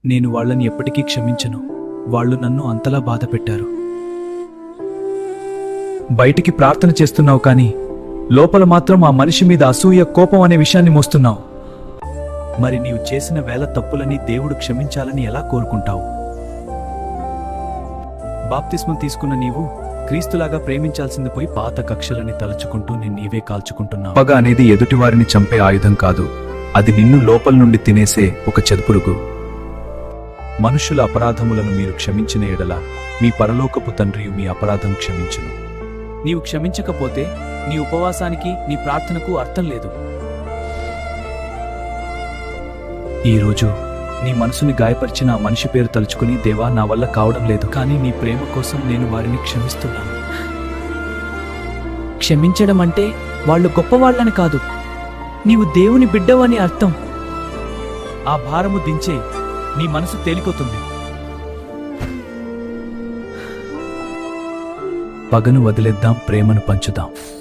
నేను వాళ్ళని ఎప్పటికీ క్షమించను. వాళ్ళు నన్ను అంతలా బాధపెట్టారు. బయటికి ప్రార్థన చేస్తున్నావు కానీ లోపల మాత్రం ఆ మనిషి మీద అసూయ, కోపం అనే విషయాన్ని మోస్తున్నావు. మరి నీవు చేసిన వేల తప్పులని దేవుడు క్షమించాలని ఎలా కోరుకుంటావు? బాప్తిస్మం తీసుకున్న నీవు క్రీస్తులాగా ప్రేమించాల్సింది పోయి పాత కక్షలని తలుచుకుంటూ నీవే కాల్చుకుంటున్నావు. పగ అనేది ఎదుటివారిని చంపే ఆయుధం కాదు, అది నిన్ను లోపల నుండి తినేసే ఒక చెదుపురుగు. మనుషుల అపరాధములను మీరు క్షమించిన ఎడల మీ పరలోకపు తండ్రి మీ అపరాధం క్షమించును. నీవు క్షమించకపోతే నీ ఉపవాసానికి, నీ ప్రార్థనకు అర్థం లేదు. ఈరోజు నీ మనసుని గాయపరిచిన ఆ మనిషి పేరు తలుచుకుని, దేవా నా వల్ల కావడం లేదు, కానీ నీ ప్రేమ కోసం నేను వారిని క్షమిస్తున్నాను. క్షమించడం అంటే వాళ్ళు గొప్పవాళ్ళని కాదు, నీవు దేవుని బిడ్డవని అర్థం. ఆ భారము దించే, నీ మనసు తేలిపోతుంది. పగను వదిలేద్దాం, ప్రేమను పంచుదాం.